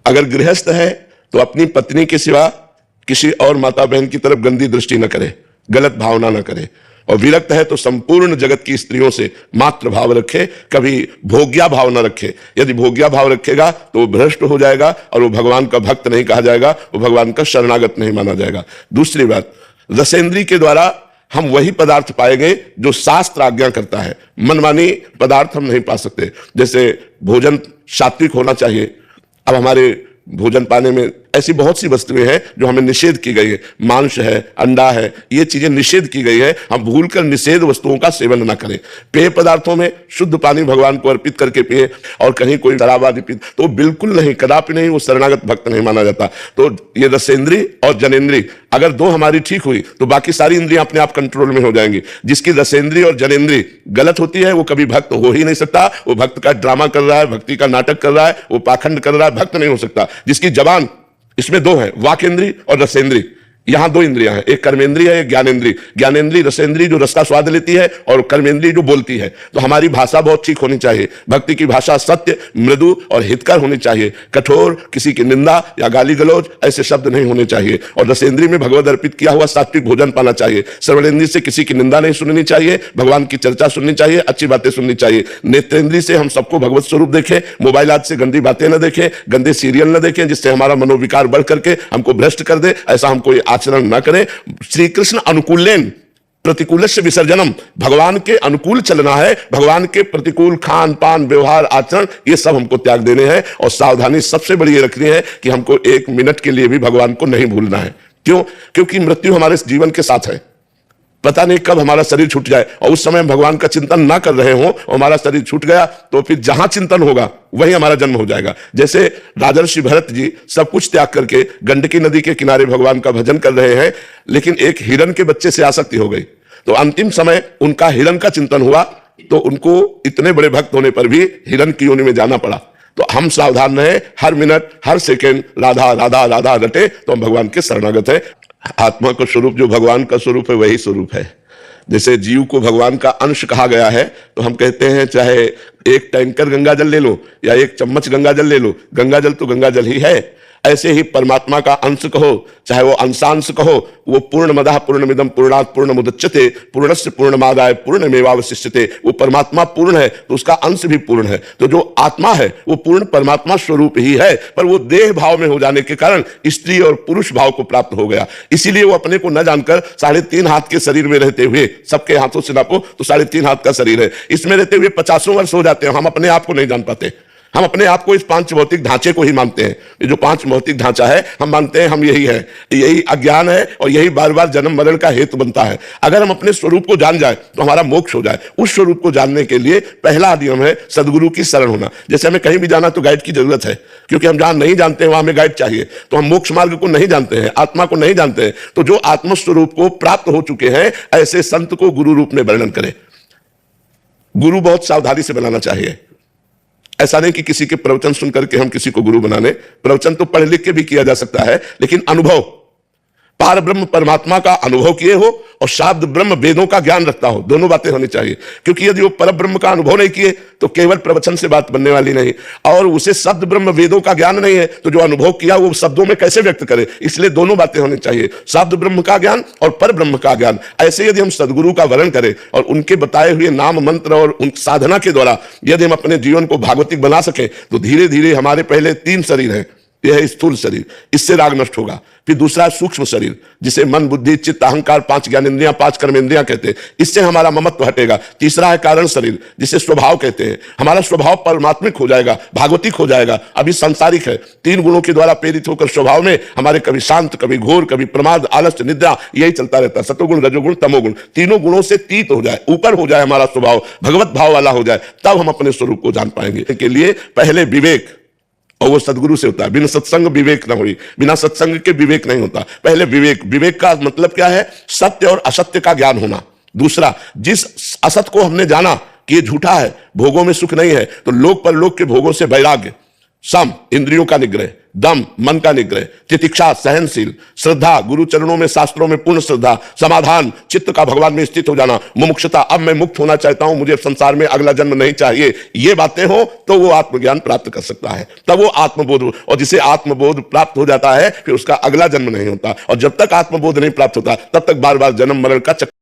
अगर गृहस्थ है तो अपनी पत्नी के सिवा किसी और माता बहन की तरफ गंदी दृष्टि न करे, गलत भावना न करे। और विरक्त है तो संपूर्ण जगत की स्त्रियों से मात्र भाव रखे, कभी भोग्या भाव न रखे। यदि भोग्या भाव रखेगा तो वो भ्रष्ट हो जाएगा और वो भगवान का भक्त नहीं कहा जाएगा, वो भगवान का शरणागत नहीं माना जाएगा। दूसरी बात, रसेंद्री के द्वारा हम वही पदार्थ पाएंगे जो शास्त्र आज्ञा करता है। मनमानी पदार्थ हम नहीं पा सकते। जैसे भोजन सात्विक होना चाहिए, अब हमारे भोजन पाने में ऐसी बहुत सी वस्तुएं हैं जो हमें निषेध की गई है। मांस है, अंडा है, ये चीजें निषेध की गई है। हम भूलकर निषेध वस्तुओं का सेवन ना करें। पेय पदार्थों में शुद्ध पानी भगवान को अर्पित करके पिए, और कहीं कोई शराब आदि पी तो बिल्कुल नहीं, कदापि नहीं, वो शरणागत भक्त नहीं माना जाता। तो ये रसेंद्री और जनेंद्री अगर दो हमारी ठीक हुई तो बाकी सारी इंद्रियां अपने आप कंट्रोल में हो जाएंगी। जिसकी रसेंद्री और जनेंद्री गलत होती है वो कभी भक्त हो ही नहीं सकता। वो भक्त का ड्रामा कर रहा है, भक्ति का नाटक कर रहा है, वो पाखंड कर रहा है, भक्त नहीं हो सकता। जिसकी जबान, इसमें दो है, वाकेंद्री और रसेंद्री, यहां दो इंद्रियां हैं, एक कर्मेंद्री है, एक ज्ञानेंद्री। ज्ञानेंद्री रसेंद्री जो रस का स्वाद लेती है, और कर्मेंद्री जो बोलती है। तो हमारी भाषा बहुत ठीक होनी चाहिए। भक्ति की भाषा सत्य, मृदु और हितकर होनी चाहिए। कठोर, किसी की निंदा या गाली गलौज ऐसे शब्द नहीं होने चाहिए। और रसेंद्री में भगवद अर्पित किया हुआ सात्विक भोजन पाना चाहिए। श्रवणेंद्री से किसी की निंदा नहीं सुननी चाहिए, भगवान की चर्चा सुननी चाहिए, अच्छी बातें सुननी चाहिए। नेत्रेंद्री से हम सबको भगवत स्वरूप देखें, मोबाइल आदि से गंदी बातें न देखें, गंदे सीरियल न देखें जिससे हमारा मनोविकार बढ़ करके हमको भ्रष्ट कर दे, ऐसा हम कोई आचरण न करें। श्री कृष्ण अनुकूलेन प्रतिकूलस्य विसर्जनम, भगवान के अनुकूल चलना है। भगवान के प्रतिकूल खान पान व्यवहार आचरण ये सब हमको त्याग देने हैं। और सावधानी सबसे बड़ी ये रखनी है कि हमको एक मिनट के लिए भी भगवान को नहीं भूलना है। क्यों? क्योंकि मृत्यु हमारे जीवन के साथ है। पता नहीं कब हमारा शरीर छूट जाए, और उस समय हम भगवान का चिंतन ना कर रहे हो और हमारा शरीर छूट गया तो फिर जहां चिंतन होगा वहीं हमारा जन्म हो जाएगा। जैसे राजर्षि भरत जी सब कुछ त्याग करके गंडकी नदी के किनारे भगवान का भजन कर रहे हैं, लेकिन एक हिरण के बच्चे से आसक्ति हो गई। तो अंतिम समय उनका हिरण का चिंतन हुआ, तो उनको इतने बड़े भक्त होने पर भी हिरण की योनि में जाना पड़ा। तो हम सावधान रहे, हर मिनट हर सेकेंड राधा राधा राधा रटे तो हम भगवान के शरणागत है। आत्मा का स्वरूप जो भगवान का स्वरूप है वही स्वरूप है। जैसे जीव को भगवान का अंश कहा गया है, तो हम कहते हैं चाहे एक टैंकर गंगा जल ले लो या एक चम्मच गंगा जल ले लो, गंगा जल तो गंगा जल ही है। ऐसे ही परमात्मा का अंश कहो, चाहे वो अंशांश कहो, वो पूर्णमदः पूर्णमिदं पूर्णात् पूर्णमुदच्यते पूर्णस्य पूर्णमादाय पूर्णमेवावशिष्यते। वो परमात्मा पूर्ण है तो उसका अंश भी पूर्ण है। तो जो आत्मा है वो पूर्ण परमात्मा स्वरूप ही है, पर वो देह भाव में हो जाने के कारण स्त्री और पुरुष भाव को प्राप्त हो गया। इसीलिए वो अपने को न जानकर 3.5 हाथ के शरीर में रहते हुए, सबके हाथों से नापो तो 3.5 हाथ का शरीर है, इसमें रहते हुए 50 वर्ष हो जाते हैं। हम अपने आप को नहीं जान पाते। हम अपने आप को इस 5 भौतिक ढांचे को ही मानते हैं। ये जो 5 भौतिक ढांचा है हम मानते हैं हम यही है। यही अज्ञान है और यही बार बार जन्म मरण का हेतु बनता है। अगर हम अपने स्वरूप को जान जाए तो हमारा मोक्ष हो जाए। उस स्वरूप को जानने के लिए पहला नियम है सदगुरु की शरण होना। जैसे हमें कहीं भी जाना तो गाइड की जरूरत है, क्योंकि हम जहां नहीं जानते हैं वहां हमें गाइड चाहिए। तो हम मोक्ष मार्ग को नहीं जानते हैं, आत्मा को नहीं जानते हैं। तो जो आत्मस्वरूप को प्राप्त हो चुके हैं ऐसे संत को गुरु रूप में वर्णन करें। गुरु बहुत सावधानी से बनाना चाहिए। ऐसा नहीं कि किसी के प्रवचन सुन करके हम किसी को गुरु बनाने। प्रवचन तो पढ़ लिख के भी किया जा सकता है, लेकिन अनुभव, पार ब्रह्म परमात्मा का अनुभव किए हो और शाब्द ब्रह्म वेदों का ज्ञान रखता हो, दोनों बातें होनी चाहिए। क्योंकि यदि वो पर ब्रह्म का अनुभव नहीं किए तो केवल प्रवचन से बात बनने वाली नहीं, और उसे शब्द ब्रह्म वेदों का ज्ञान नहीं है तो जो अनुभव किया वो शब्दों में कैसे व्यक्त करे। इसलिए दोनों बातें होनी चाहिए, शब्द ब्रह्म का ज्ञान और पर ब्रह्म का ज्ञान। ऐसे यदि हम सदगुरु का वर्ण करें और उनके बताए हुए नाम मंत्र और उन साधना के द्वारा यदि हम अपने जीवन को भागवतिक बना सके तो धीरे धीरे हमारे पहले 3 शरीर हैं। यह है स्थूल शरीर, इससे राग नष्ट होगा। फिर दूसरा सूक्ष्म शरीर जिसे मन बुद्धि चित्त अहंकार 5 ज्ञानेंद्रियां 5 कर्मेंद्रियां कहते हैं, इससे हमारा ममत्व हटेगा। तीसरा है कारण शरीर जिसे स्वभाव कहते हैं, हमारा स्वभाव परमात्मिक हो जाएगा, भागवतिक हो जाएगा। अभी सांसारिक है, 3 गुणों के द्वारा प्रेरित होकर स्वभाव में हमारे कभी शांत कभी घोर कभी प्रमाद आलस्य निद्रा यही चलता रहता है। सतोगुण रजोगुण तमोगुण, तीनों गुणों से तीत हो जाए, ऊपर हो जाए हमारा स्वभाव, भगवत भाव वाला हो जाए, तब हम अपने स्वरूप को जान पाएंगे। के लिए पहले विवेक, और वो सदगुरु से होता है। बिना सत्संग विवेक ना हुई, बिना सत्संग के विवेक नहीं होता। पहले विवेक, विवेक का मतलब क्या है? सत्य और असत्य का ज्ञान होना। दूसरा, जिस असत को हमने जाना कि ये झूठा है, भोगों में सुख नहीं है, तो लोक परलोक के भोगों से वैराग्य। सम इंद्रियों का निग्रह, दम मन का निग्रह, तितिक्षा सहनशील, श्रद्धा गुरु चरणों में शास्त्रों में पूर्ण श्रद्धा, समाधान चित्त का भगवान में स्थित हो जाना, मुमुक्षुता अब मैं मुक्त होना चाहता हूं, मुझे संसार में अगला जन्म नहीं चाहिए, ये बातें हो तो वो आत्मज्ञान प्राप्त कर सकता है, तब वो आत्मबोध। और जिसे आत्मबोध प्राप्त हो जाता है फिर उसका अगला जन्म नहीं होता, और जब तक आत्मबोध नहीं प्राप्त होता तब तक बार बार जन्म मरण का